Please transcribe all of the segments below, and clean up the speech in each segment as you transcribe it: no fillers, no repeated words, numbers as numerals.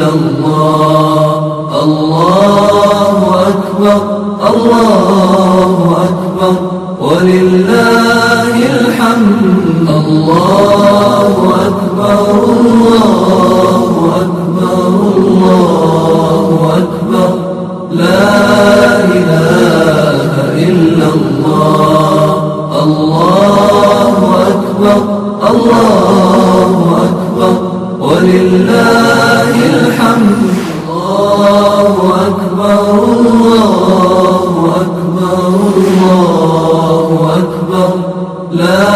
إلا الله الله أكبر الله أكبر ولله الحمد الله أكبر الله أكبر الله أكبر لا إله إلا الله الله أكبر الله أكبر ولله الحمد الله أكبر الله أكبر الله أكبر لا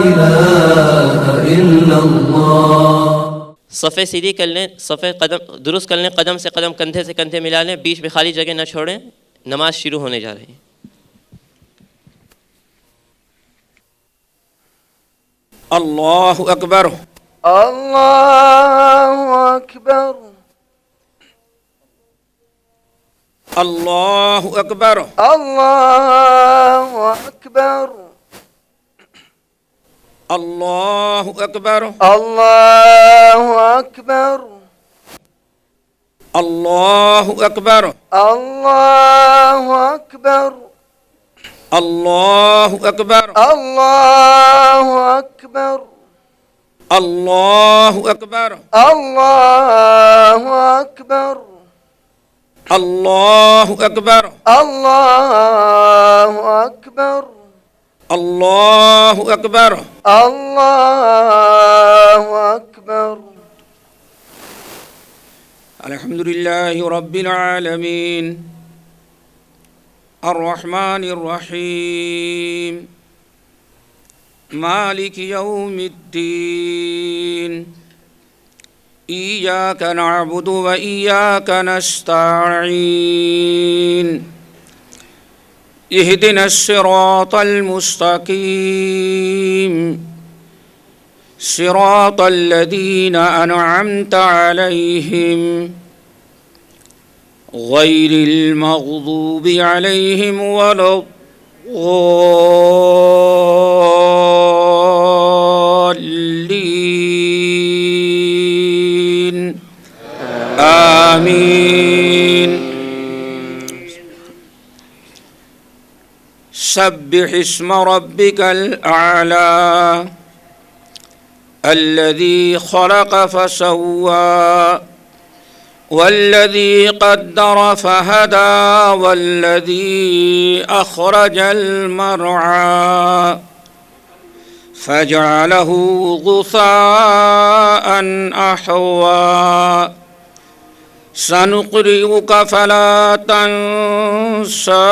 إله إلا الله. صفے سیدھی کر لیں، صفے قدم درست کر لیں، قدم سے قدم، کندھے سے کندھے ملا لیں، بیچ میں خالی جگہ نہ چھوڑیں. نماز شروع ہونے جا رہی ہے. اللہ اکبر اللہ اکبر اللہ اکبر اللہ اکبر اللہ اکبر اللہ اکبر اللہ اکبر اللہ اکبر اللہ اکبر اللہ اکبر اللہ اکبر اللہ اکبر اللہ اکبر اللہ اکبر اللہ اکبر اللہ اکبر. الحمد للہ رب العالمین الرحمن الرحیم مالک یوم الدین ایاک نعبد و ایاک نستعین اہدنا الصراط المستقیم صراط الذین انعمت علیہم غیر المغضوب علیہم ولا الضالین آمین. سبح اسم ربک الاعلی الذي خلق فسوى والذي قدر فهدى والذي أخرج المرعى فجعله غثاء أحوى سنقرئك فلا تنسى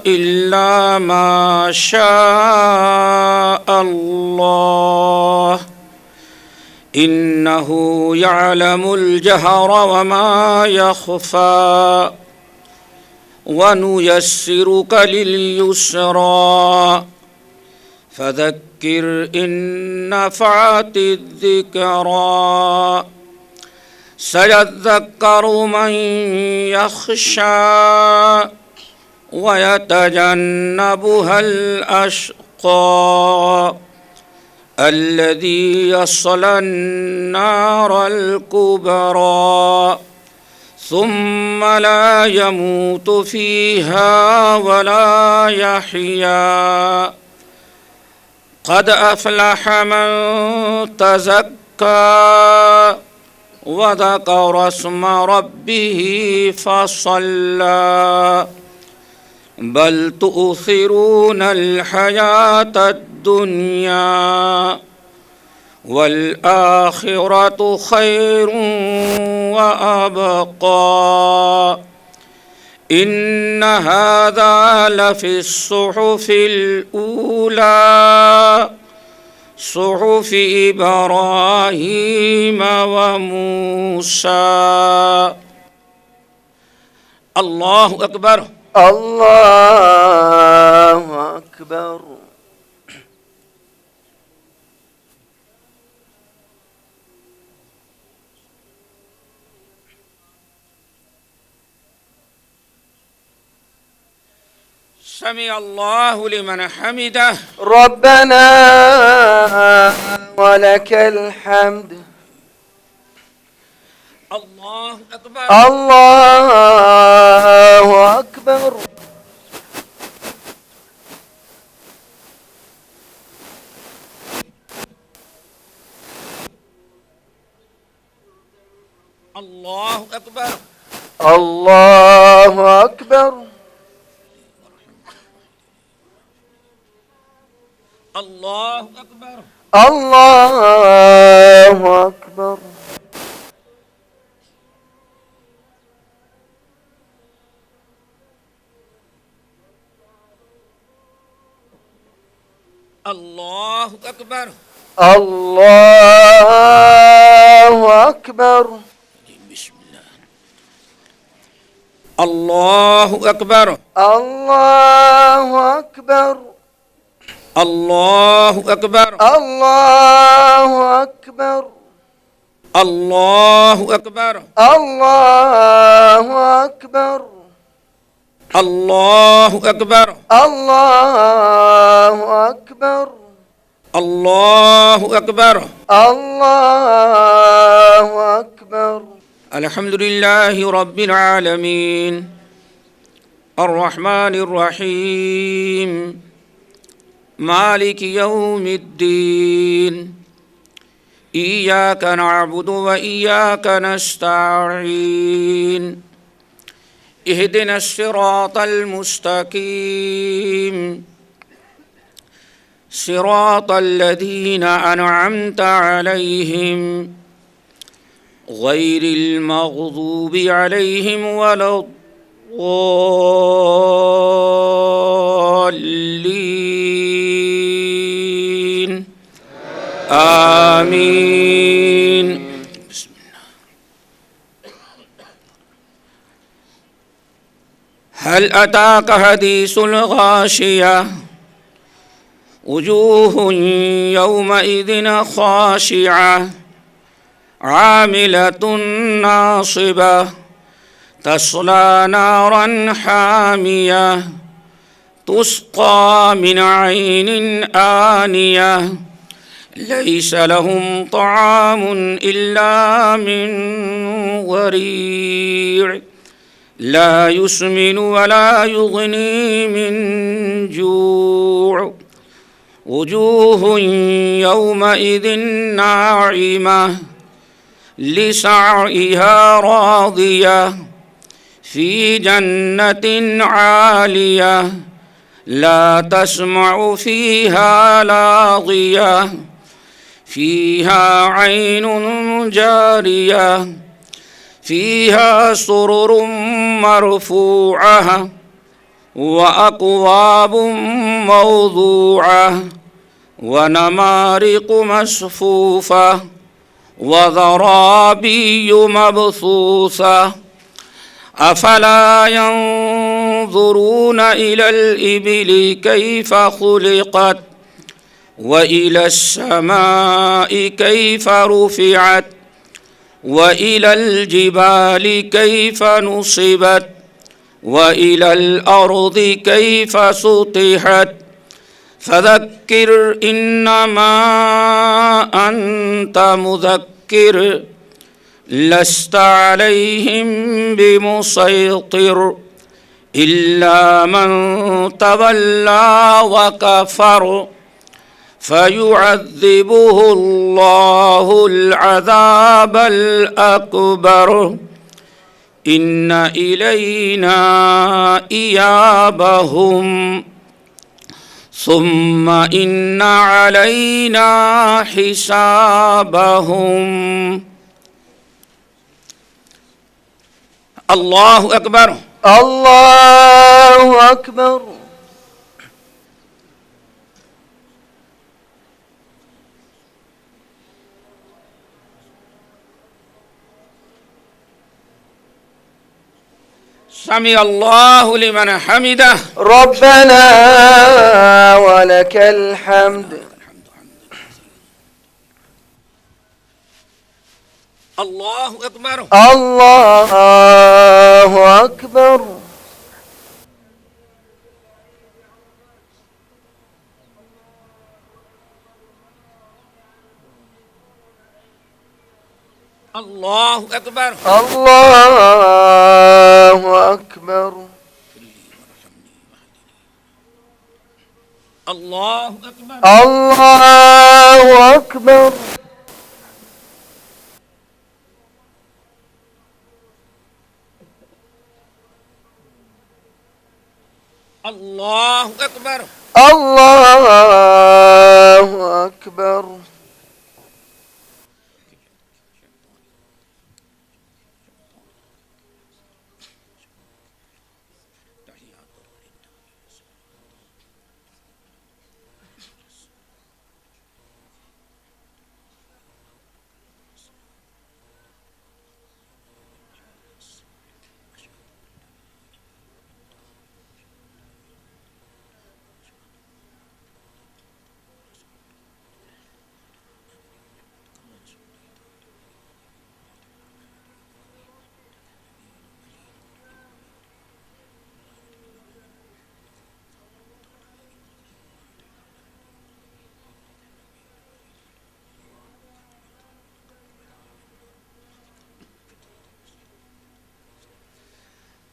إلا ما شاء الله إنه يعلم الجهر وما يخفى ونيسرك لليسرى فذكر إن نفعت الذكرى سيذكر من يخشى ويتجنبها الأشقى الذي يصلى النار الكبرى ثم لا يموت فيها ولا يحيا قد أفلح من تزكى وذكر اسم ربه فصلى بل تؤثرون الحياة الدنيا والآخرة خير وأبقى إن هذا لفي الصحف الأولى صحف إبراهيم وموسى. الله أكبر اللہ اکبر. سمع الله لمن حمده ربنا ولك الحمد. الله أكبر الله أكبر الله أكبر الله أكبر الله أكبر الله أكبر الله أكبر الله أكبر بسم الله الله أكبر الله أكبر الله أكبر الله أكبر الله أكبر الله أكبر الله أكبر الله أكبر الله أكبر الله أكبر الحمد لله رب العالمين الرحمن الرحيم مالك يوم الدين إياك نعبد وإياك نستعين اهدنا الصراط المستقيم صراط الذين أنعمت عليهم غير المغضوب عليهم ولا الضالين آمين. بسم الله. هل أتاك حديث الغاشية وجوه يومئذ خاشعة عاملة ناصبة تصلى نارا حامية تسقى من عين آنية ليس لهم طعام إلا من ضريع لا يسمن ولا يغني من جوع وجوه يومئذ ناعمة لسعيها راضية في جنة عالية لا تسمع فيها لاغية فيها عين جارية فيها سرر مرفوعة وأكواب موضوعة ونمارق مصفوفة وزرابي مبثوثة أفلا ينظرون إلى الإبل كيف خلقت وإلى السماء كيف رفعت وإلى الجبال كيف نصبت وإلى الأرض كيف سطحت فذكر إنما أنت مذكر لست عليهم بمسيطر إلا من تولى وكفر فيعذبه الله العذاب الأكبر إن إلينا إيابهم ثم إن علينا حسابهم. الله أكبر الله أكبر سمع الله لمن حمده ربنا ولك الحمد. الله أكبر الله أكبر الله أكبر الله أكبر الله أكبر الله أكبر الله أكبر الله أكبر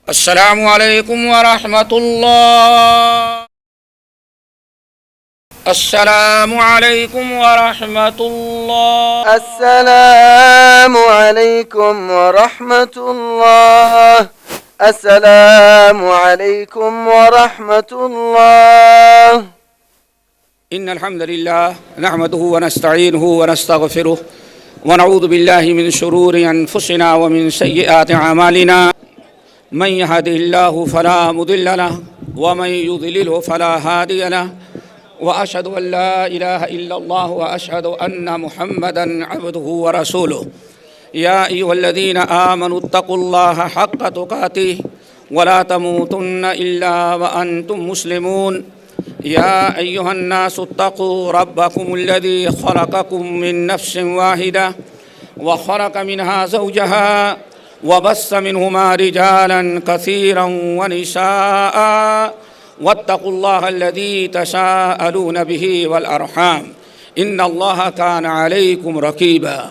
السلام عليكم ورحمة الله. السلام عليكم ورحمة الله. السلام عليكم ورحمة الله. السلام عليكم ورحمة الله. إن الحمد لله نحمده ونستعينه ونستغفره ونعوذ بالله من شرور أنفسنا ومن سيئات أعمالنا. من يهده الله فلا مضل له ومن يضلله فلا هادي له وأشهد أن لا إله إلا الله وأشهد أن محمدا عبده ورسوله. يا أيها الذين آمنوا اتقوا الله حق تقاته ولا تموتن إلا وأنتم مسلمون. يا أيها الناس اتقوا ربكم الذي خلقكم من نفس واحدة وخلق منها زوجها وبث منهما رجالا كثيرا ونساء واتقوا الله الذي تساءلون به والأرحام إن الله كان عليكم رقيبا.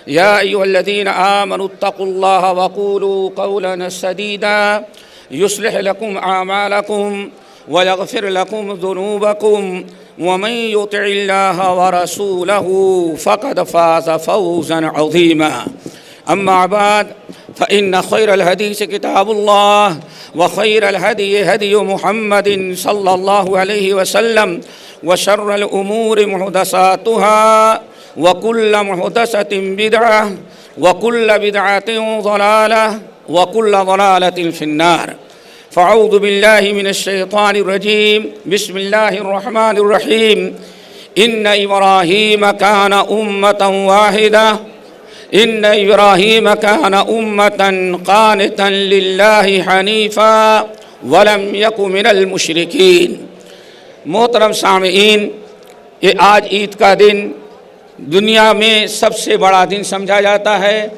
يا أيها الذين آمنوا اتقوا الله وقولوا قولا سديدا يصلح لكم أعمالكم ويغفر لكم ذنوبكم ومن يطع الله ورسوله فقد فاز فوزا عظيما. أما بعد فإن خير الحديث كتاب الله وخير الهدي هدي محمد صلى الله عليه وسلم وشر الأمور محدثاتها وكل محدثة بدعة وكل بدعة ضلالة وكل ضلالة في النار. فأعوذ بالله من الشيطان الرجيم. بسم الله الرحمن الرحيم. إن إبراهيم كان أمة واحدة إن إبراهيم كان أمة قانتا لله حنيفا ولم يك من المشركين. محترم سامعین، یہ آج عید کا دن دنیا میں سب سے بڑا دن سمجھا جاتا ہے.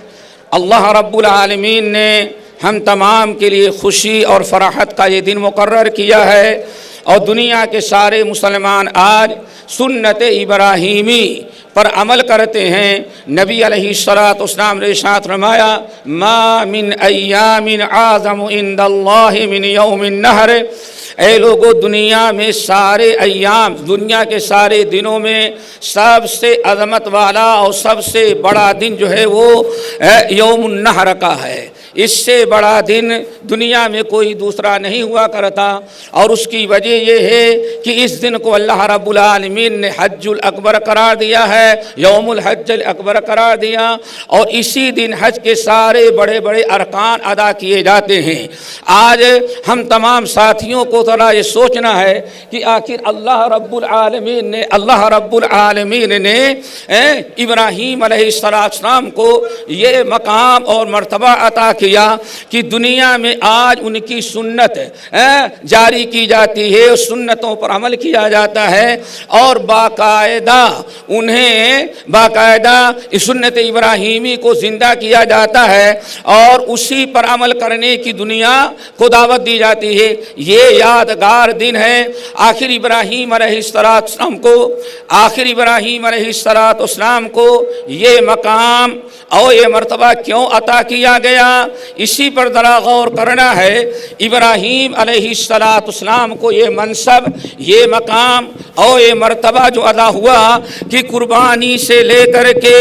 اللہ رب العالمین نے ہم تمام کے لیے خوشی اور فرحت کا یہ دن مقرر کیا ہے اور دنیا کے سارے مسلمان آج سنت ابراہیمی پر عمل کرتے ہیں. نبی علیہ الصلوۃ نے ارشاد فرمایا ما من ایام اعظم عند اللہ من یوم النحر. اے لوگو، دنیا میں سارے ایام، دنیا کے سارے دنوں میں سب سے عظمت والا اور سب سے بڑا دن جو ہے وہ یوم النحر کا ہے. اس سے بڑا دن دنیا میں کوئی دوسرا نہیں ہوا کرتا، اور اس کی وجہ یہ ہے کہ اس دن کو اللہ رب العالمین نے حج الاکبر قرار دیا ہے، یوم الحج الاکبر قرار دیا، اور اسی دن حج کے سارے بڑے بڑے ارکان ادا کیے جاتے ہیں. آج ہم تمام ساتھیوں کو ذرا یہ سوچنا ہے کہ آخر اللہ رب العالمین نے ابراہیم علیہ السلام کو یہ مقام اور مرتبہ عطا کیا کہ دنیا میں آج ان کی سنت جاری کی جاتی ہے، اس سنتوں پر عمل کیا جاتا ہے اور باقاعدہ انہیں اس سنت ابراہیمی کو زندہ کیا جاتا ہے اور اسی پر عمل کرنے کی دنیا کو دعوت دی جاتی ہے۔ یہ یادگار دن ہے۔ آخر ابراہیم علیہ السلام کو یہ مقام اور یہ مرتبہ کیوں عطا کیا گیا، اسی پر ذرا غور کرنا ہے۔ ابراہیم علیہ السلام کو یہ منصب، یہ مقام اور یہ مرتبہ جو ادا ہوا کہ قربانی سے لے کر کے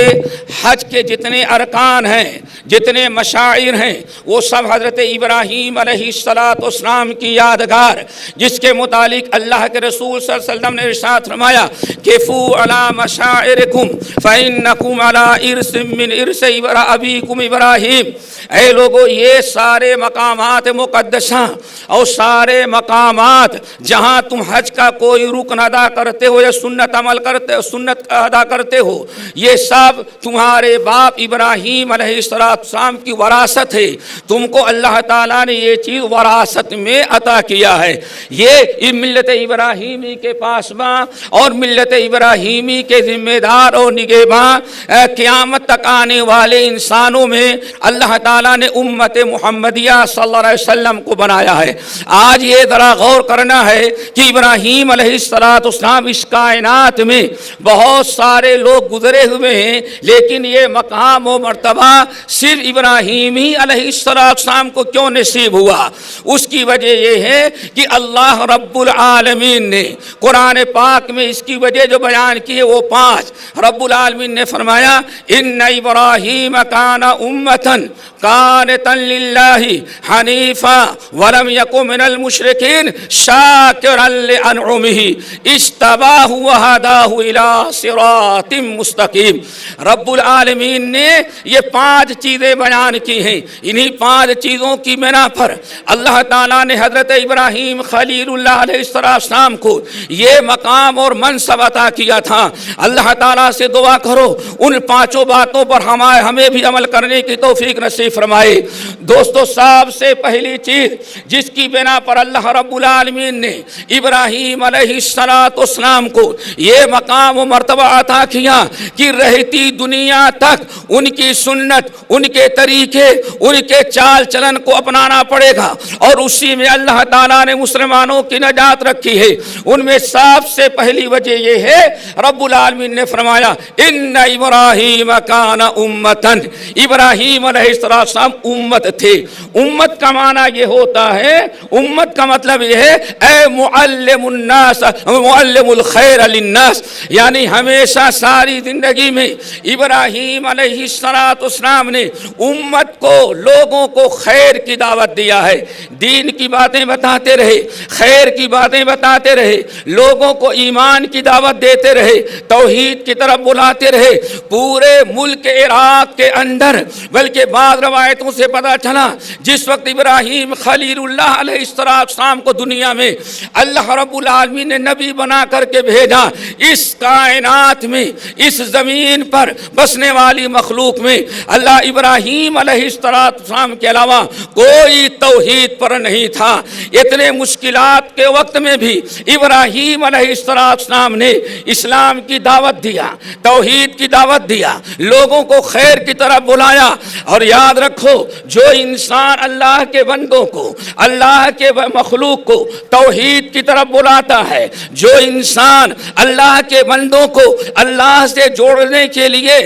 حج کے جتنے ارکان ہیں، جتنے مشاعر ہیں، وہ سب حضرت ابراہیم علیہ السلام کی یادگار، جس کے متعلق اللہ کے رسول صلی اللہ علیہ وسلم نے ارشاد فرمایا کفو علی مشاعرکم فإنکم علی ارث من ارث ابیکم ابراہیم۔ اے لوگو، یہ سارے مقامات مقدسہ اور سارے مقامات جہاں تم حج کا کوئی رکن ادا کرتے ہو یا سنت ادا کرتے ہو، یہ سب تمہارے باپ ابراہیم علیہ السلام کی وراثت ہے۔ تم کو اللہ تعالیٰ نے یہ چیز وراثت میں عطا کیا ہے۔ یہ ملت ابراہیمی کے پاسباں اور ملت ابراہیمی کے ذمہ دار اور نگہباں قیامت تک آنے والے انسانوں میں اللہ تعالیٰ نے امت محمدیہ صلی اللہ علیہ وسلم کو بنایا ہے۔ آج یہ ذرا غور کرنا ہے کہ ابراہیم علیہ السلام اس کائنات میں بہت سارے لوگ گزرے ہوئے ہیں، لیکن یہ مقام و مرتبہ صرف ابراہیم ہی علیہ السلام کو کیوں نصیب ہوا؟ اس کی وجہ یہ ہے کہ اللہ رب العالمین نے قرآن پاک میں اس کی وجہ جو بیان کی ہے وہ 5۔ رب العالمین نے فرمایا ان ابراہیم کان امتن قانتا للہ حنیفا ولم یکن من المشرکین شاکرا لانعمہ اجتباہ وہداہ الی صراط مستقیم۔ رب العالمین نے یہ 5 چیزیں بیان کی ہیں۔ انہی 5 چیزوں کی بنا پر اللہ تعالیٰ نے حضرت ابراہیم خلیل اللہ علیہ السلام کو یہ مقام اور منصب عطا کیا تھا۔ اللہ تعالیٰ سے دعا کرو ان 5 باتوں پر ہمیں بھی عمل کرنے کی توفیق نصیب فرمائے۔ دوستو، سب سے پہلی چیز جس کی بنا پر اللہ رب العالمین نے ابراہیم علیہ السلام کو یہ مقام و مرتبہ عطا کیا کہ رہتی دنیا تک ان کی سنت، ان کے طریقے، ان کے چال چلن کو اپنانا پڑے گا، اور اسی میں اللہ تعالیٰ نے مسلمانوں کی نجات رکھی ہے۔ ان میں سب سے پہلی وجہ یہ ہے، رب العالمین نے فرمایا ان ابراہیم کان امتن۔ ابراہیم علیہ السلام امت تھے۔ امت کا معنی یہ ہوتا ہے، امت کا مطلب یہ ہے اے معلم الناس، معلم الخیر للناس، یعنی ہمیشہ ساری زندگی میں ابراہیم علیہ السلام نے امت کو، لوگوں کو خیر کی دعوت دیا ہے۔ دین کی باتیں بتاتے رہے، خیر کی باتیں بتاتے رہے، لوگوں کو ایمان کی دعوت دیتے رہے، توحید کی طرف بلاتے رہے۔ پورے ملک عراق کے اندر، بلکہ بعض روایتوں سے پتہ چلا جس وقت ابراہیم خلیل اللہ علیہ السلام کو دنیا میں اللہ رب العالمین نے نبی بنا کر کے بھیجا، اس کائنات میں، اس زمین پر بسنے والی مخلوق میں اللہ ابراہیم علیہ السلام کے علاوہ کوئی توحید پر نہیں تھا۔ اتنے مشکلات کے وقت میں بھی ابراہیم علیہ السلام نے اسلام کی دعوت دیا، توحید کی دعوت دیا، لوگوں کو خیر کی طرف بلایا۔ اور یاد رکھو، جو انسان اللہ کے بندوں کو، اللہ کے مخلوق کو توحید کی طرف بلاتا ہے، جو انسان اللہ کے بندوں کو اللہ سے جوڑنے کے لیے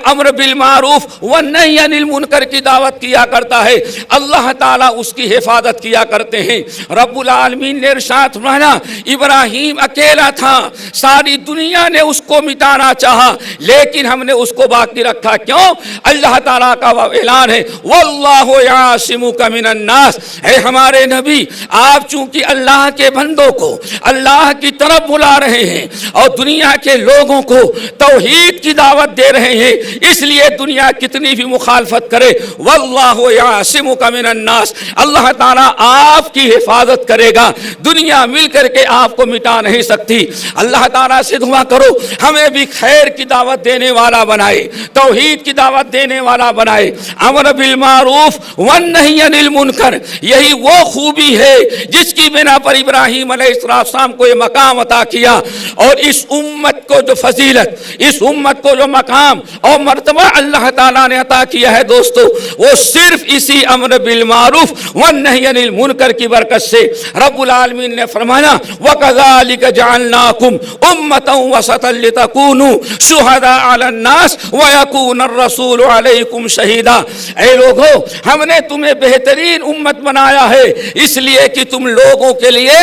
امر بالمعروف والنہی عن المنکر کی دعوت کیا کرتا ہے، اللہ تعالیٰ اس کی حفاظت کیا کرتے ہیں۔ رب العالمین نے ارشاد فرمایا ابراہیم اکیلا تھا، ساری دنیا نے اس کو مٹانا چاہا لیکن ہم نے اس کو باقی رکھا۔ کیوں؟ اللہ تعالیٰ کا اعلان ہے واللہ یعصمک من الناس، اے ہمارے نبی آپ چونکہ اللہ کے بندوں کو اللہ کی طرف بلا رہے ہیں اور دنیا کے لوگوں کو توحید کی دعوت دے رہے ہیں، اس لیے دنیا کتنی بھی مخالفت کرے واللہ یعصمک من الناس، اللہ تعالیٰ آپ کی حفاظت کرے گا، دنیا مل کر کے آپ کو مٹا نہیں سکتی۔ اللہ تعالیٰ سے دعا کرو ہمیں بھی خیر کی دعوت دینے والا بنائے، توحید کی دعوت دینے والا بنائے، امر بالمعروف والنہی عن المنکر، یہی وہ خوبی ہے جس کی بنا پر ابراہیم علیہ السلام کو یہ مقام عطا کیا، اور اس امت کو جو فضیلت، اس امت کو جو مقام اور مرتبہ اللہ تعالیٰ نے عطا کیا ہے دوستو، وہ صرف اسی امر بالمعروف والنہی عن المنکر کی برکت سے۔ رب العالمین نے فرمایا وَكَذَلِكَ جَعَلْنَاكُمْ أُمَّةً وَسَطًا لِتَكُونُوا شُهَدَاءَ عَلَى النَّاسِ وَيَكُونَ الرَّسُولُ عَلَيْكُمْ شَهِيدًا، اے لوگو ہم نے تمہیں بہترین امت بنایا ہے اس لیے کہ تم لوگوں کے لیے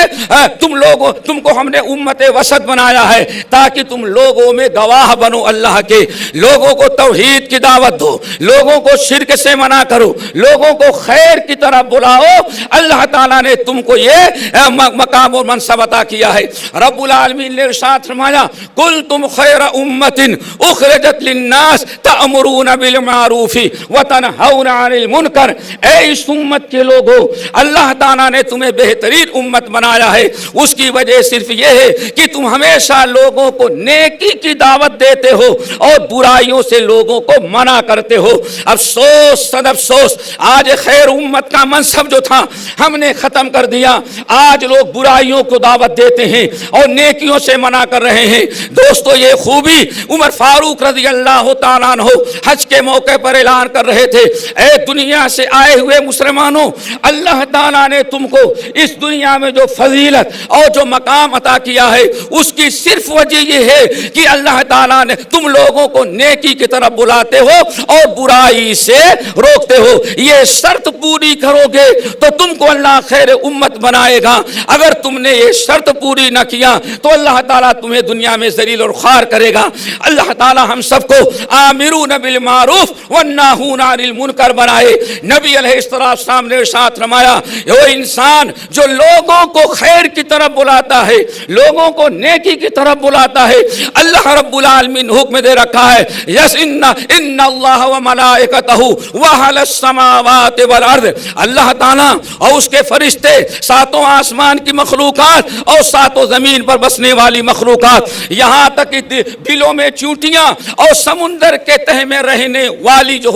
تم کو ہم نے امت وسط بنایا ہے تاکہ تم لوگوں میں گواہ بنو، اللہ کے لوگوں کو توحید کی دعوت دو، لوگوں کو شرک سے منع کرو، لوگوں کو خیر کی طرف بلاؤ۔ اللہ تعالیٰ نے تم کو یہ مقام اور منصب عطا کیا ہے۔ رب العالمین نے ارشاد فرمایا کنتم خیر امت اخرجت للناس تأمرون بالمعروف وتنہون عن المنکر، اے اس امت کے لوگوں اللہ تعالیٰ نے تمہیں بہترین امت بنایا ہے، اس کی وجہ صرف یہ ہے کہ تم ہمیشہ لوگوں کو نیکی کی دعوت دیتے ہو اور برائیوں سے لوگوں کو منع کرتے ہو۔ افسوس صد افسوس، آج خیر امت کا منصب جو تھا ہم نے ختم کر دیا، آج لوگ برائیوں کو دعوت دیتے ہیں اور نیکیوں سے منع کر رہے ہیں۔ دوستو یہ خوبی عمر فاروق رضی اللہ تعالیٰ عنہ حج کے موقع پر اعلان کر رہے تھے، اے دنیا سے آئے ہوئے مسلمانوں، اللہ تعالیٰ نے تم کو اس دنیا میں جو فضیلت اور جو مقام عطا کیا ہے اس کی صرف وجہ یہ ہے کہ اللہ تعالیٰ نے تم لوگوں کو نیکی کی طرف بلاتے ہو اور برائی سے روکتے ہو، یہ شرط پوری کرو گے تو تم کو اللہ خیر امت بنائے گا، اگر تم نے یہ شرط پوری نہ کیا تو اللہ تعالیٰ تمہیں دنیا میں ذلیل اور خوار کرے گا۔ اللہ تعالیٰ ہم سب کو آمرون بالمعروف والناہون عن المنکر بنائے۔ نبی علیہ السلام نے ارشاد فرمایا وہ انسان جو لوگوں کو خیر کی طرف بلاتا ہے، لوگوں کو نیکی کی طرف بلاتا ہے، اللہ رب العالمین حکم دے رکھا ہے یس ان اللہ وملائکتہ واہل السماوات والارض، اللہ تعالیٰ اور اس کے فرشتے، ساتوں آسمان کی مخلوقات اور ساتوں زمین پر بسنے والی مخلوقات، یہاں تک کہ بلوں میں چونٹیاں اور سمندر کے تہ میں رہنے والی جو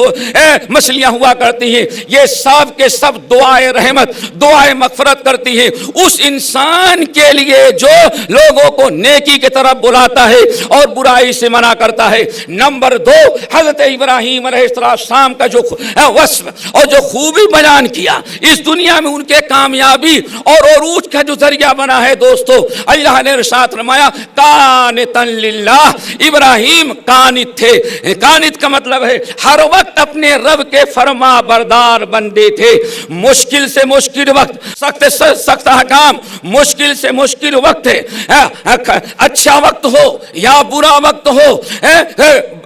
مچھلیاں ہوا کرتی ہیں، یہ سب کے سب دعائے رحمت، دعائے مغفرت کرتی ہیں اس انسان کے لیے جو لوگوں کو نیکی کی طرف بلاتا ہے اور برائی سے منع کرتا ہے۔ نمبر 2، حضرت ابراہیم علیہ السلام کا جو وصف اور جو خوبی بیان کیا اس دنیا میں ان کے کامیابی اور عروج کا جو ذریعہ بنا ہے دوستو، اللہ نے ارشاد فرمایا قانتا للہ، ابراہیم قانت تھے، قانت کا مطلب ہے ہر وقت اپنے رب کے فرما بردار بندے تھے، مشکل سے مشکل وقت، سخت سے سخت احکام، مشکل سے مشکل وقت ہے، اچھا وقت ہو یا برا وقت ہو،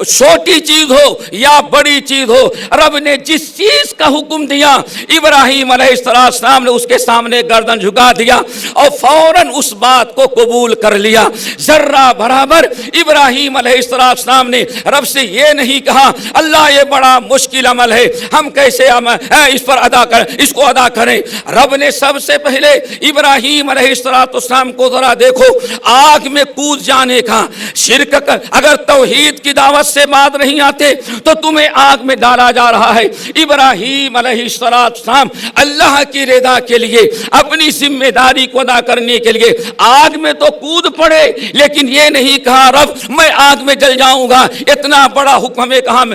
چھوٹی چیز ہو یا بڑی چیز ہو، رب نے جس چیز کا حکم دیا ابراہیم علیہ السلام نے اس کے سامنے گردن جھکا دیا اور فوراً اس بات کو قبول کر لیا۔ ذرہ برابر ابراہیم علیہ السلام نے رب سے یہ نہیں کہا اللہ یہ بڑا مشکل عمل ہے ہم کیسے اس پر اس کو ادا کریں۔ رب نے سب سے پہلے ابراہیم علیہ السلام کو ذرا دیکھو آگ میں کود جانے کا، شرک اگر توحید کی دعوت سے بات نہیں آتے تو تمہیں آگ میں ڈالا جا رہا ہے۔ ابراہیم علیہ السلام اللہ کی رضا کے لیے اپنی ذمہ داری کو ادا کرنے کے لیے آگ میں تو کود پڑے، لیکن یہ نہیں کہا رب میں آگ میں جل جاؤں گا، اتنا بڑا حکم ہمیں کہاں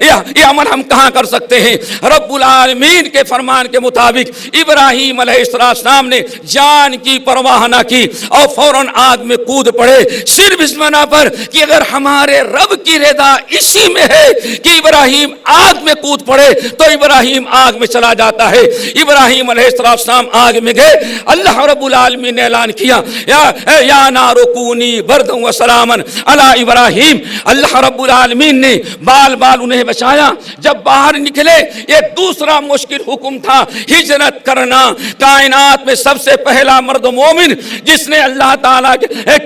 یہ عمل ہم کہاں کر سکتے ہیں۔ رب العالمین کے فرمان کے مطابق ابراہیم علیہ السلام نے جان کی پرواہ نہ کی اور فوراً آگ میں کود پڑے، صرف اس بنا پر کہ اگر ہمارے رب کی رضا اسی میں ہے کہ ابراہیم آگ میں کود پڑے تو ابراہیم آگ میں چلا جاتا ہے۔ ابراہیم علیہ السلام آگ میں گئے، اللہ رب العالمین نے اعلان کیا یا نار کونی بردا و سلاما علی ابراہیم، اللہ رب العالمین نے بال بال انہیں بچایا۔ جب باہر نکلے ایک دوسرا مشکل حکم تھا ہجرت کرنا. کائنات میں سب سے پہلا مرد مومن جس نے اللہ تعالیٰ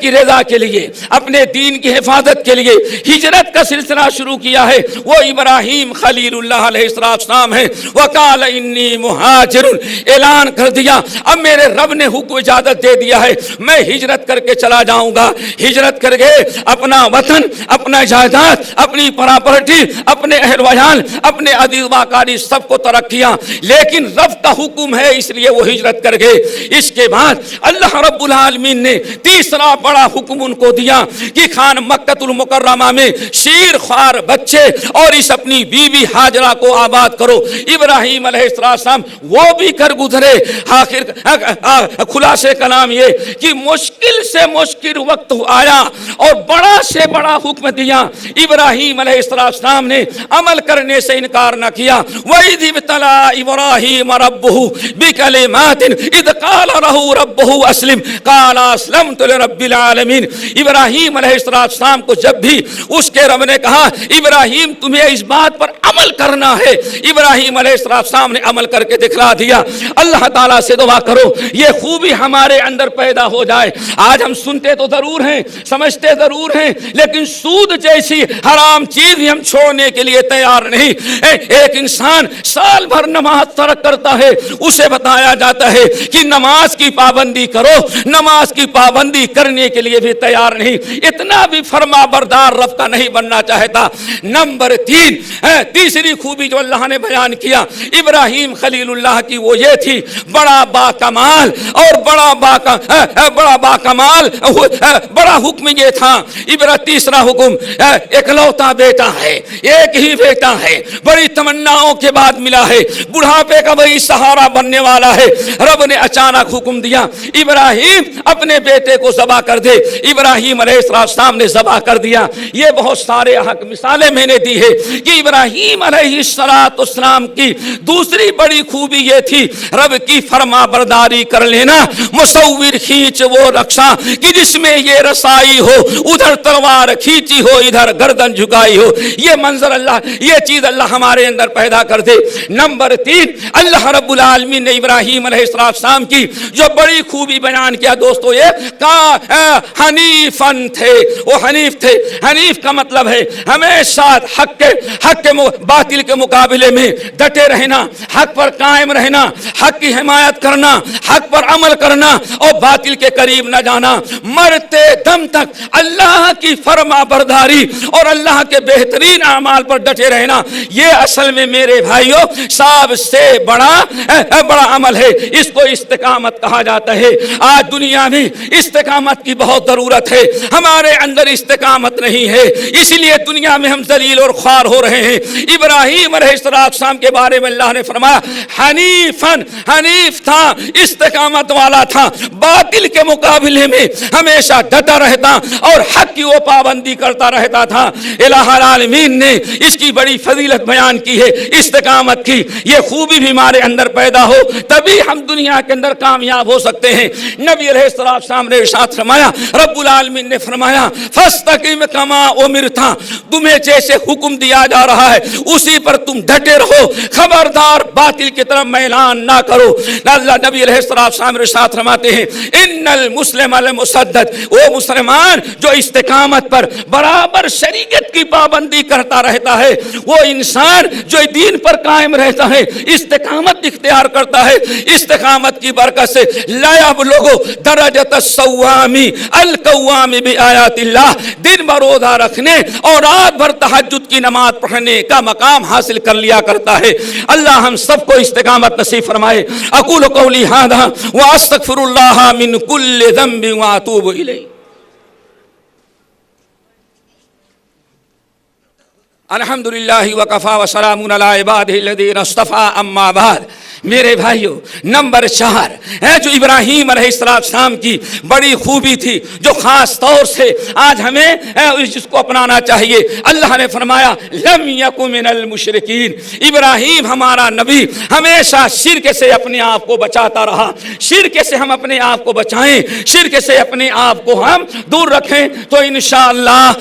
کی رضا کے لیے, اپنے دین کی حفاظت کے لیے ہجرت کا سلسلہ شروع کیا ہے, وہ ابراہیم خلیل اللہ علیہ السلام ہے. وقال انی مہاجر, اعلان کر دیا اب میرے رب نے حکم اجازت دے دیا ہے میں ہجرت کر کے چلا جاؤں گا. ہجرت کر کے اپنا وطن, اپنا جائیداد, اپنی پراپرٹی, اپنے اہل ویال, اپنے عزیز واقاری سب کو ترک کیا, لیکن رب کا حکم ہے اس لیے وہ ہجرت کر گئے. اس کے بعد اللہ رب العالمین نے تیسرا بڑا حکم ان کو دیا کہ خان مکۃ المکرمہ میں شیر خوار بچے اور اس اپنی بیوی ہاجرہ کو آباد کرو. ابراہیم علیہ السلام وہ بھی کر گزرے. آخر خلاصے کلام یہ کہ مشکل سے مشکل وقت آیا اور بڑا سے بڑا حکم دیا. ابراہیم علیہ السلام نے عمل کرنے سے انکار نہ کیا. وَإِذِ ابْتَلَىٰ إِبْرَاهِيمَ رَبُّهُ بِكَلِمَاتٍ إِذْ قَالَ لَهُ رَبُّهُ أَسْلِمْ قَالَ أَسْلَمْتُ لِرَبِّ الْعَالَمِينَ. ابراہیم علیہ السلام کو جب بھی اس کے رب نے کہا ابراہیم تمہیں اس بات پر عمل کرنا ہے, ابراہیم علیہ السلام نے عمل کر کے دکھلا دیا. اللہ تعالیٰ سے دعا کرو یہ خوبی ہمارے اندر پیدا ہو جائے. آج ہم سنتے تو ضرور ہیں, سمجھتے ضرور ہیں, لیکن سود جیسی حرام چیز ہم چھوڑنے کے لیے تیار نہیں. ایک انسان سال بھر نماز ترک کرتا ہے, اسے بتایا جاتا ہے کہ نماز کی پابندی کرو, نماز کی پابندی کرنے کے لیے بھی تیار نہیں. اتنا بھی فرما بردار رب کا نہیں بننا چاہتا. نمبر 3, تیسری خوبی جو اللہ نے بیان کیا ابراہیم خلیل اللہ کی وہ یہ تھی بڑا با کمال اور بڑا حکم یہ تھا. تیسرا حکم اکلوتا بیٹا ہے, ایک ہی بیٹا ہے, بڑی تمناؤں کے بعد ملا ہے, بڑھاپے کا وہی سہارا بننے والا ہے. رب نے اچانک حکم دیا ابراہیم اپنے بیٹے کو ذبح کر دے. ابراہیم علیہ السلام نے ذبح کر دیا. یہ بہت سارے مثالیں میں نے دی ہے کہ ابراہیم علیہ السلام کی دوسری بڑی خوبی یہ تھی رب کی فرما برداری کر لینا. مصور کھینچ وہ رکشا کہ جس میں یہ رسائی ہو, ادھر تلوار کھینچی ہو ادھر گردن جھکائی ہو. یہ منظر اللہ, یہ چیز اللہ ہمارے اندر پیدا کر دے. نمبر 3, اللہ رب العالمین نے ابراہیم علیہ السلام کی جو بڑی خوبی بیان کیا دوستو یہ حنیفن تھے. وہ حنیف تھے. حنیف کا مطلب ہے ہمیشہ حق کے باطل کے مقابلے میں ڈٹے رہنا, حق پر قائم رہنا, حق کی حمایت کرنا, حق پر عمل کرنا اور باطل کے قریب نہ جانا. مرتے دم تک اللہ کی فرما برداری اور اللہ کے بہترین اعمال پر ڈٹے رہنا, یہ اصل میں میرے بھائیوں سب سے بڑا عمل ہے. اس کو استقامت کہا جاتا ہے. آج دنیا میں استقامت کی بہت ضرورت ہے. ہمارے اندر استقامت نہیں ہے, اس لیے دنیا میں ہم ذلیل اور خوار ہو رہے ہیں. ابراہیم علیہ السلام کے بارے میں اللہ نے فرمایا حنیف تھا, استقامت والا تھا, باطل کے مقابلے میں ہمیشہ ڈٹا رہتا اور حق کی وہ پابندی کرتا رہتا تھا. الہ العالمین نے اس کی بڑی فضیلت بیان کی ہے استقامت کی. یہ خوبی بھی ہمارے اندر پیدا ہو تبھی ہم دنیا کے اندر کامیاب ہو سکتے ہیں. نبی علیہ السلام نے ارشاد فرمایا, رب العالمین نے فرمایا فاستقم کما امرت, تمہیں جیسے حکم دیا جا رہا ہے اسی پر تم ڈٹے رہو, خبردار باطل کی طرف میلان نہ کرو. اللہ نبی علیہ السلام ارشاد فرماتے ہیں ان المسلم المسدد, وہ مسلمان جو استقامت پر برابر شریعت کی پابندی کرتا رہتا ہے, وہ انسان جو دین پر قائم رہتا ہے, استقامت اختیار کرتا ہے, استقامت کی برکت سے لا یبلغ درجۃ الصوام القوام بآیات اللہ, دن بھر روزہ رکھنے اور رات بھر تہجد کی نماز پڑھنے کا مقام حاصل کر لیا کرتا ہے. اللہ ہم سب کو استقامت نصیب فرمائے. اقول قولی ھذا واستغفر اللہ من کل ذنب واتوب الیہ. الحمد للہ وکفی وسلام علی عبادہ الذین اصطفی, اما بعد. میرے بھائیوں نمبر 4 ہے جو ابراہیم علیہ السلام کی بڑی خوبی تھی جو خاص طور سے آج ہمیں اس کو اپنانا چاہیے. اللہ نے فرمایا لم یکن من المشرکین. ابراہیم ہمارا نبی ہمیشہ شرک سے اپنے آپ کو بچاتا رہا. شرک سے ہم اپنے آپ کو بچائیں, شرک سے اپنے آپ کو ہم دور رکھیں تو انشاءاللہ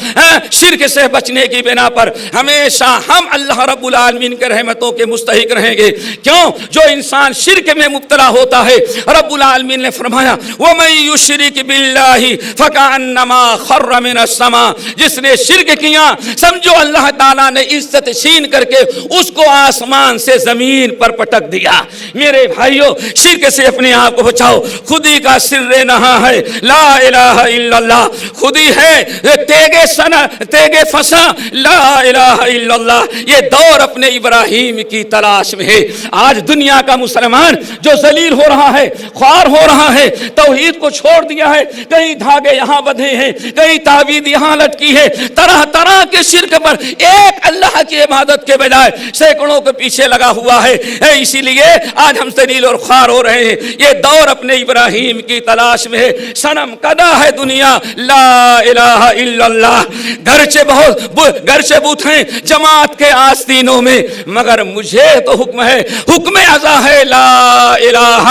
شرک سے بچنے کی بنا پر ہمیشہ ہم اللہ رب العالمین کے رحمتوں کے مستحق رہیں گے. کیوں؟ جو انسان شرک میں مبتلا ہوتا ہے رب العالمین نے فرمایا وَمَن يُشْرِكْ بِاللَّهِ فَكَأَنَّمَا خَرَّ مِنَ السَّمَاءِ. جس نے شرک کیا سمجھو اللہ تعالیٰ نے عزت چھین کر کے اس کو آسمان سے زمین پر پٹک دیا. میرے بھائیوں شرک سے اپنے آپ کو بچاؤ. خودی کا سر نہا ہے لا الہ الا اللہ. خودی ہے تیگے فسا لا الہ الا اللہ. یہ دور اپنے ابراہیم کی تلاش میں ہے. آج دنیا کا مسلمان جو ذلیل ہو رہا ہے, خوار ہو رہا ہے, توحید کو چھوڑ دیا ہے, کہیں دھاگے یہاں بدھے ہیں, کہیں تعویذ یہاں لٹکی ہے, طرح طرح کے شرک پر ایک اللہ کی عبادت کے بجائے سینکڑوں کے پیچھے لگا ہوا ہے. اسی لیے آج ہم ذلیل اور خوار ہو رہے ہیں. یہ دور اپنے ابراہیم کی تلاش میں ہے. صنم کدا ہے دنیا لا الہ الا اللہ. گرچہ بت ہیں جماعت کے آستینوں میں مگر مجھے تو حکم ہے, حکم ازا ہے لا الہ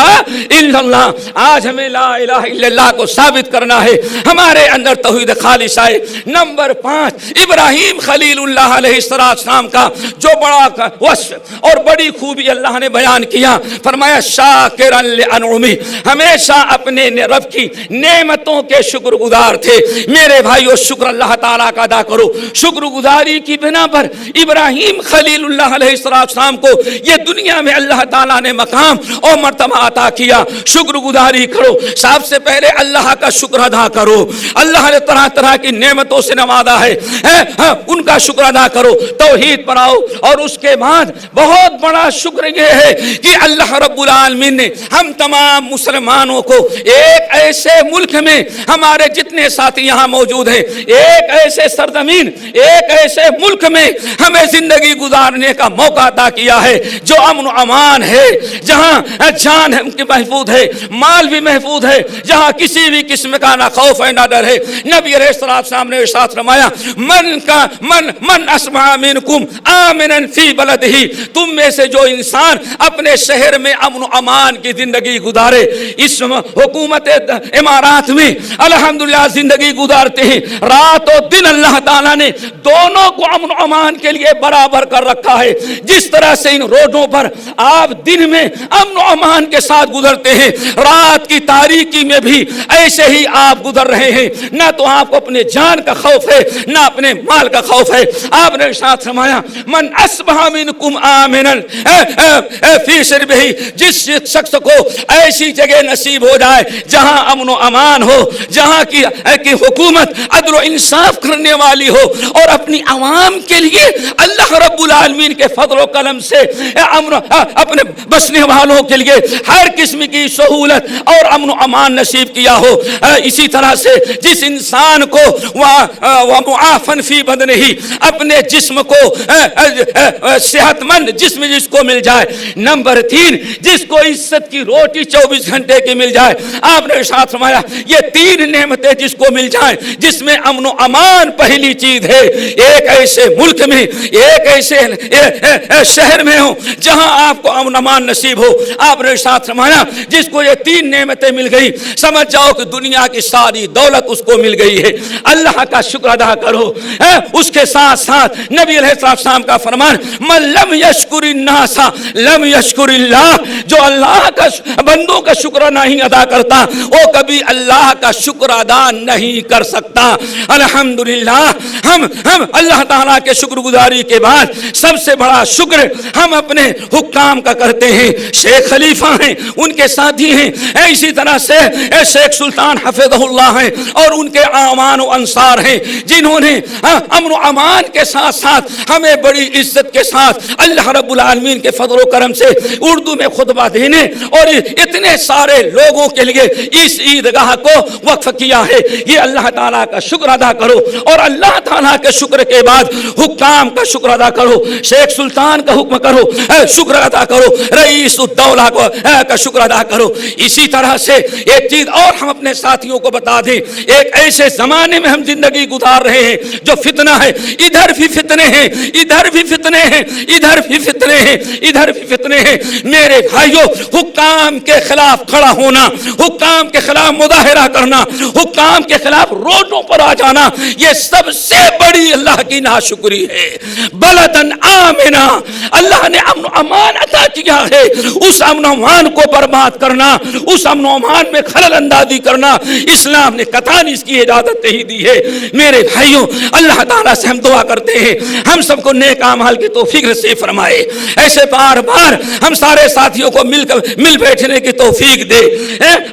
الا اللہ. آج ہمیں لا الہ الا اللہ کو ثابت کرنا ہے. ہمارے اندر توحید خالص آئے. نمبر 5 ابراہیم خلیل اللہ علیہ السلام کا جو بڑا وصف اور بڑی خوبی اللہ نے بیان کیا, فرمایا شاکرا لانعمہ. ہمیشہ اپنے رب کی نعمتوں کے شکر گزار تھے. میرے بھائیو شکر اللہ تعالیٰ کا ادا کرو. شکر گزاری کی بنا پر ابراہیم خلیل اللہ علیہ السلام کو یہ دنیا میں اللہ تعالیٰ نے مقام اور مرتبہ عطا کیا. شکر گزاری کرو. سب سے پہلے اللہ کا شکر ادا کرو. اللہ نے طرح طرح کی نعمتوں سے نوازا ہے, ان کا شکر ادا کرو. توحید پر آؤ. اور اس کے بعد بہت بڑا شکر یہ ہے کہ اللہ رب العالمین نے ہم تمام مسلمانوں کو ایک ایسے ملک میں, ہمارے جتنے ساتھی یہاں موجود ہیں, ایک ایسے سرزمین, ایک ایسے ملک میں ہمیں زندگی گزارنے کا موقع عطا کیا ہے جو امن و امان ہے, جہاں جان کی محفوظ ہے, مال بھی محفوظ ہے, جہاں کسی بھی قسم کا نہ خوف ہے نہ ڈر ہے. نبی علیہ السلام نے ارشاد فرمایا من اسمع منکم آمنا فی بلدہ. تم میں سے جو انسان اپنے شہر میں امن و امان کی زندگی گزارے, اس حکومت امارات میں الحمدللہ زندگی گزارتے ہیں. رات و دن اللہ تعالیٰ نے دونوں کو امن و امان کے لیے برابر کر رکھا ہے. جس طرح سے ان روڈوں پر آپ دن میں امن و امان کے ساتھ گزرتے ہیں, رات کی تاریکی میں بھی ایسے ہی آپ گزر رہے ہیں. نہ تو آپ کو اپنے جان کا خوف ہے نہ اپنے مال کا خوف ہے. آپ نے ارشاد فرمایا من اصبح منکم آمنا فی سربہ. جس شخص کو ایسی جگہ نصیب ہو جائے جہاں امن و امان ہو, جہاں کی حکومت عدل و انصاف کرنے والی ہو, اور اپنی عوام کے لیے اللہ رب العالمین کے فضل و کرم سے اپنے بسنے والوں کے لیے ہر قسم کی سہولت اور امن و امان نصیب کیا ہو. اسی طرح سے جس انسان کو ومعافن فی بدنہ, اپنے جسم کو صحت مند جسم جس کو مل جائے. نمبر 3 جس کو عزت کی روٹی 24 گھنٹے کی مل جائے. آپ نے ارشاد فرمایا یہ 3 نعمتیں جس کو مل جائیں, جس میں امن و امان پہلی چیز ہے, ایک ایسے ملک میں, ایک ایسے شہر میں ہو جہاں آپ کو امن و امان نصیب ہو. آپ نے ارشاد فرمایا جس کو یہ 3 نعمتیں مل گئی سمجھ جاؤ کہ دنیا کی ساری دولت اس کو مل گئی ہے. اللہ کا شکر ادا کرو. اس کے ساتھ ساتھ نبی علیہ السلام کا فرمان من لم یشکر الناس لم یشکر اللہ. جو اللہ کا بندوں کا شکر نہیں ادا کرتا وہ کبھی اللہ کا شکر ادا نہیں کر سکتا. الحمدللہ ہم اللہ تعالیٰ کے شکر گزاری کے بعد سب سے بڑا شکر ہم اپنے حکام کا کرتے ہیں. شیخ خلیفہ ہیں, ان کے ساتھی ہیں, اسی طرح سے شیخ سلطان حفظہ اللہ ہیں, اور ان کے اعوان و انصار ہیں جنہوں نے امن و امان کے ساتھ ساتھ ہمیں بڑی عزت کے ساتھ اللہ رب العالمین کے فضل و کرم سے اردو میں خطبہ دینے اور اتنے سارے لوگوں کے لیے اس عیدگاہ کو وقف کیا ہے. یہ اللہ تعالیٰ کا شکر ادا کرو, اور اللہ تعالیٰ کے شکر کے بعد حکام کا شکر ادا کرو. شیخ سلطان کا حکم کرو, شکر ادا کرو. رئیس الدولہ کا شکر ادا کرو. اسی طرح سے ایک چیز اور ہم اپنے ساتھیوں کو بتا دیں, ایک ایسے زمانے میں ہم زندگی گزار رہے ہیں جو فتنہ ہے, ادھر بھی فتنے ہیں, ادھر بھی فتنے ہیں, ادھر بھی فتنے ہیں, ادھر بھی فتنے ہیں. میرے بھائیوں, حکام کے خلاف کھڑا ہونا, حکام کے خلاف مظاہرہ کرنا, حکام کے خلاف روڈوں پر آ جانا, یہ سب سے بڑی اللہ کی ناشکری ہے. بلدن آمنا, اللہ نے امن و امان عطا کیا ہے, اس امن و امان کو برباد کرنا, اس امن و امان میں خلل اندازی کرنا اسلام نے قطعاً اس کی اجازت نہیں دی ہے. میرے بھائیوں, اللہ تعالیٰ سے ہم دعا کرتے ہیں ہم سب کو نیک اعمال کی توفیق نصیب فرمائے. ایسے بار بار ہم سارے ساتھیوں کو مل بیٹھنے کی توفیق دے.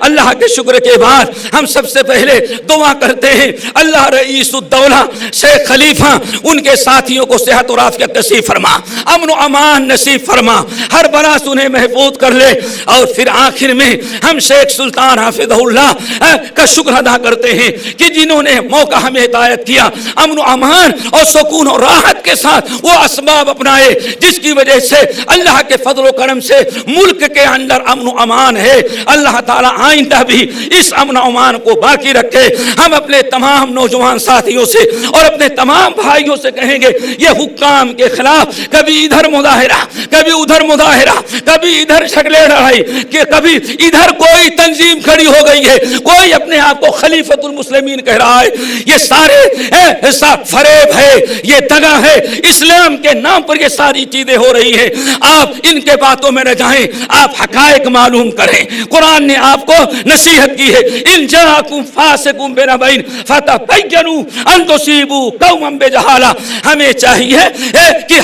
اللہ کے شکر کے بعد ہم سب سے پہلے دعا کرتے ہیں, اللہ رئیس الدولہ شیخ خلیفہ ان کے ساتھیوں کو صحت اور عافیت نصیب فرما, امن و امان نصیب فرما, ہر بلا سے انہیں محفوظ کر لے. اور پھر آخر میں ہم شیخ سلطان حافظ اللہ کا شکر ادا کرتے ہیں کہ جنہوں نے موقع ہمیں ہدایت کیا, امن و امان اور سکون اور راحت کے ساتھ وہ اسباب اپنائے جس کی وجہ سے اللہ کے فضل و کرم سے ملک کے اندر امن و امان ہے. اللہ تعالیٰ آئندہ بھی اس امن و امان کو باقی رکھے. ہم اپنے تمام نوجوان ساتھیوں سے اور اپنے تمام بھائیوں سے کہیں گے, یہ حکام کے خلاف کبھی ادھر مظاہرہ, کبھی ادھر مظاہرہ, کبھی ادھر شکلیں لڑائی, کہ کبھی ادھر کوئی تنظیم کھڑی ہو گئی ہے, کوئی اپنے آپ کو خلیفۃ المسلمین کہہ رہا ہے. یہ سارے فریب ہے, یہ دغا ہے, اسلام کے نام پر یہ ساری چیزیں ہو رہی ہیں. آپ ان کے باتوں میں نہ جائیں, آپ حقائق معلوم کریں. قرآن نے آپ کو نصیحت کی ہے, ان جاءکم فاسق بنبأ فتبینوا ان تصیبوا قوما بجہالہ. ہمیں چاہیے کہ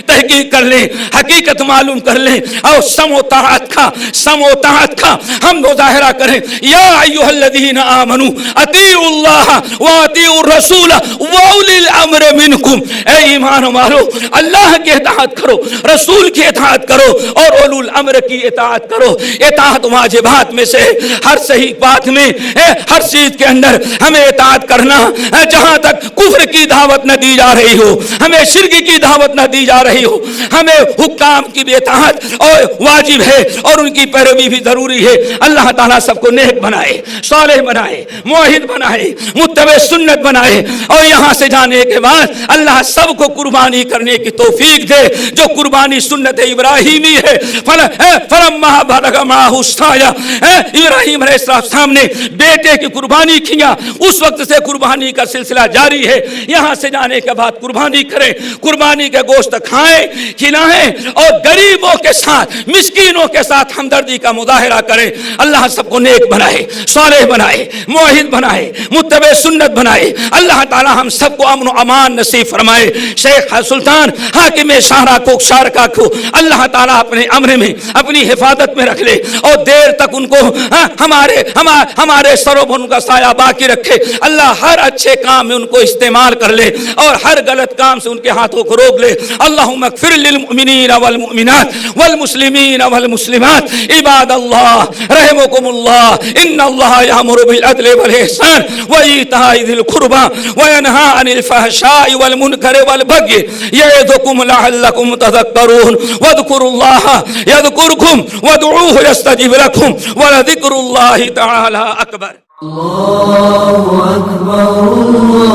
تحقیق کر لیں, حقیقت معلوم کر لیں اور سمع و طاعت کا ہم مظاہرہ کریں. یا ایھا الذین آمنوا اطیعوا اللہ واطیعوا الرسول واولی الامر منکم. اے ایمان والو, اللہ کی اطاعت کرو, رسول کی اطاعت کرو اور اولو الامر کی اطاعت کرو. اطاعت واجبات میں سے ہر صحیح بات میں, ہر چیز کے اندر ہمیں اطاعت کرنا. جہاں تک کفر کی دعوت نہ دی جا رہی ہو, ہمیں شرک کی دعوت نہ دی جا رہی ہو, ہمیں حکام کی بھی اطاعت اور واجب ہے اور ان کی پیروی بھی ضروری ہے. اللہ تعالیٰ سب کو نیک بنائے, صالح بنائے, موحد بنائے, متبع سنت بنائے. اور یہاں سے جانے کے بعد اللہ سب کو قربانی کرنے کی توفیق دے جو قربانی سنت ابراہیمی ہے. فلما بلغ معه السعی, ابراہیم علیہ السلام نے بیٹے کی قربانی کیا, اس وقت سے قربانی کا سلسلہ جاری ہے. یہاں سے جانے کے بعد قربانی کریں, قربانی کا گوشت کھائیں, کھلائیں اور غریبوں کے ساتھ, مسکینوں کے ساتھ ہمدردی کا مظاہرہ کریں. اللہ سب کو نیک بنائے, صالح بنائے, موحد بنائے, متبع سنت بنائے. اللہ تعالی ہم سب کو امن و امان نصیب فرمائے. شیخ سلطان حاکم شارکا کو اللہ تعالی اپنے امر میں, اپنی حفاظت میں رکھ لے اور دیر تک ان کو ہمارے سروں پر ان کا سایہ باقی رکھے. اللہ ہر اچھے کام میں ان کو استعمال کر لے اور ہر غلط کام سے ان کے ہاتھوں کو روک لے. اللہم اغفر للمؤمنین والمؤمنات والمسلمین والمسلمات. عباد اللہ رحمکم اللہ, ان اللہ یامر بالعدل والاحسان وایتاء ذی القربى وینہی عن الفحشاء والمنکر والبغی یعظکم لعلکم تذکرون. واذکروا اللہ یذکرکم وادعوہ یستجب لکم ولذکر اللہ تعالی اکبر. اللہ اکبر, اللہ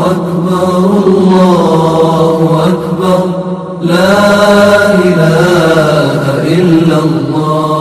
اکبر, اللہ اکبر, لا الہ الا اللہ.